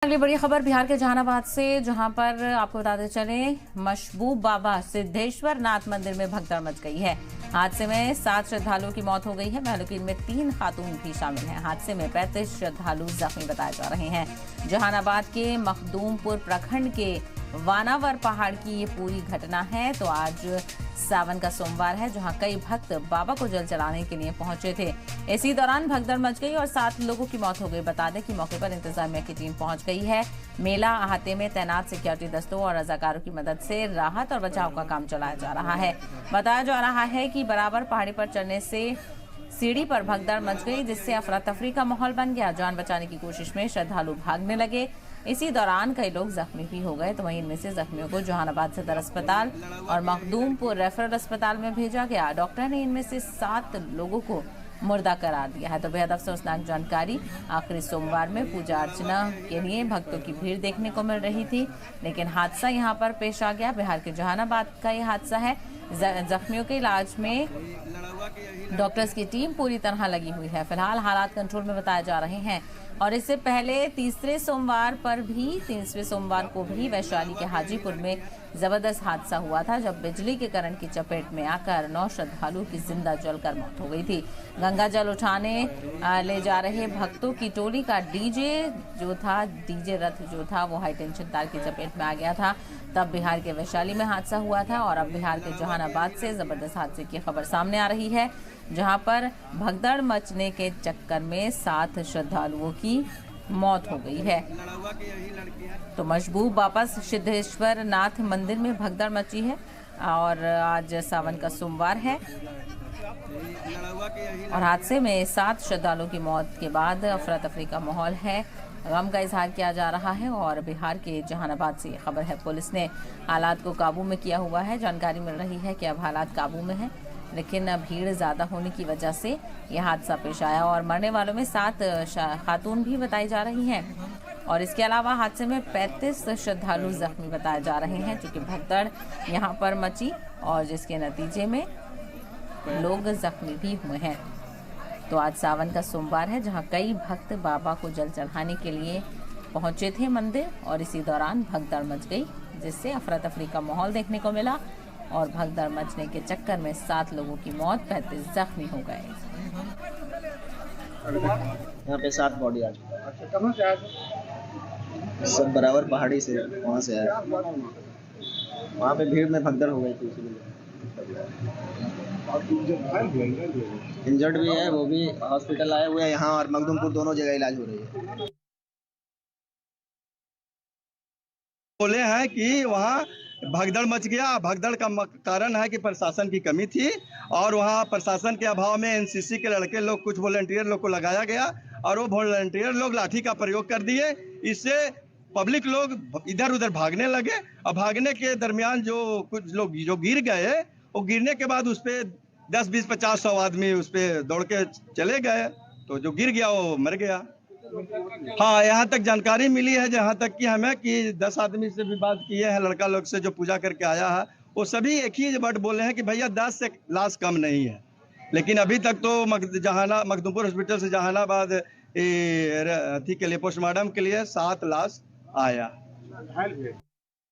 अगली बड़ी खबर बिहार के जहानाबाद से, जहां पर आपको बताते चले महबूब बाबा सिद्धेश्वर नाथ मंदिर में भगदड़ मच गई है। हादसे में 7 श्रद्धालुओं की मौत हो गई है, हालांकि इनमें 3 खातून भी शामिल हैं। हादसे में 35 श्रद्धालु जख्मी बताए जा रहे हैं। जहानाबाद के मखदूमपुर प्रखंड के वानावर पहाड़ की ये पूरी घटना है। तो आज सावन का सोमवार है, जहां कई भक्त बाबा को जल चढ़ाने के लिए पहुंचे थे। इसी दौरान भगदड़ मच गई और 7 लोगों की मौत हो गई। बता दें कि मौके पर इंतजामिया की टीम पहुंच गई है। मेला अहाते में तैनात सिक्योरिटी दस्तों और रजाकारों की मदद से राहत और बचाव का काम चलाया जा रहा है। बताया जा रहा है कि बराबर पहाड़ी पर चढ़ने से सीढ़ी पर भगदड़ मच गई, जिससे अफरा तफरी का माहौल बन गया। जान बचाने की कोशिश में श्रद्धालु भागने लगे। इसी दौरान कई लोग जख्मी भी हो गए। तो वहीं इनमें से जख्मियों को जहानाबाद सदर अस्पताल और मखदूमपुर रेफरल अस्पताल में भेजा गया। डॉक्टर ने इनमें से 7 लोगों को मुर्दा करार दिया है। तो बेहद अफसोसनाक जानकारी। आखिरी सोमवार में पूजा अर्चना के लिए भक्तों की भीड़ देखने को मिल रही थी, लेकिन हादसा यहां पर पेश आ गया। बिहार के जहानाबाद का यह हादसा है। जख्मियों के इलाज में डॉक्टर्स की टीम पूरी तरह लगी हुई है। फिलहाल हालात कंट्रोल में बताए जा रहे हैं। और इससे पहले तीसरे सोमवार को भी वैशाली के हाजीपुर में जबरदस्त हादसा हुआ था, जब बिजली के करंट की चपेट में आकर 9 श्रद्धालुओं की जिंदा जलकर मौत हो गई थी। गंगा जल उठाने ले जा रहे भक्तों की टोली का डीजे रथ जो था वो हाई टेंशन तार की चपेट में आ गया था। तब बिहार के वैशाली में हादसा हुआ था और अब बिहार के जहानाबाद से जबरदस्त हादसे की खबर सामने आ रही है, जहां पर भगदड़ मचने के चक्कर में 7 श्रद्धालुओं की मौत हो गई है। तो महबूब बाबा सिद्धेश्वर नाथ मंदिर में भगदड़ मची है और आज सावन का सोमवार है और हादसे में 7 श्रद्धालुओं की मौत के बाद अफरा तफरी का माहौल है। गम का इजहार किया जा रहा है और बिहार के जहानाबाद से ये खबर है। पुलिस ने हालात को काबू में किया हुआ है। जानकारी मिल रही है कि अब हालात काबू में है, लेकिन भीड़ ज्यादा होने की वजह से यह हादसा पेश आया और मरने वालों में 7 खातून भी बताई जा रही हैं। और इसके अलावा हादसे में 35 श्रद्धालु जख्मी बताए जा रहे हैं, चूंकि भगदड़ यहां पर मची और जिसके नतीजे में लोग जख्मी भी हुए हैं। तो आज सावन का सोमवार है, जहां कई भक्त बाबा को जल चढ़ाने के लिए पहुंचे थे मंदिर और इसी दौरान भगदड़ मच गई, जिससे अफरा तफरी का माहौल देखने को मिला और भगदड़ मचने के चक्कर में 7 लोगों की मौत, 35 जख्मी हो गए। यहाँ पे 7 बॉडी आज। अच्छा, कहाँ से आए? सब बराबर पहाड़ी से वहाँ से आए। वहाँ पे भीड़ में भगदड़ हो गई थी, इसीलिए इंजर्ड भी है, वो भी हॉस्पिटल आए हुए हैं यहाँ और मखदूमपुर, दोनों जगह इलाज हो रही है। बोले हैं कि वहाँ भगदड़ मच गया। भगदड़ का कारण है कि प्रशासन की कमी थी और वहाँ प्रशासन के अभाव में एनसीसी के लड़के लोग, कुछ वॉलंटियर लोग को लगाया गया और वो वॉलंटियर लोग लाठी का प्रयोग कर दिए। इससे पब्लिक लोग इधर उधर भागने लगे और भागने के दरमियान जो कुछ लोग जो गिर गए, वो गिरने के बाद उस पर 10, 20, 50, 100 आदमी उस पर दौड़ के चले गए। तो जो गिर गया वो मर गया। हाँ, यहाँ तक जानकारी मिली है, जहाँ तक कि हमें कि 10 आदमी से भी बात किए हैं, लड़का लोग से जो पूजा करके आया है, वो सभी एक ही वर्ड बोले हैं कि भैया 10 से लाश कम नहीं है। लेकिन अभी तक तो मखदूमपुर हॉस्पिटल से जहानाबाद अथी के लिए पोस्टमार्टम के लिए 7 लाश आया।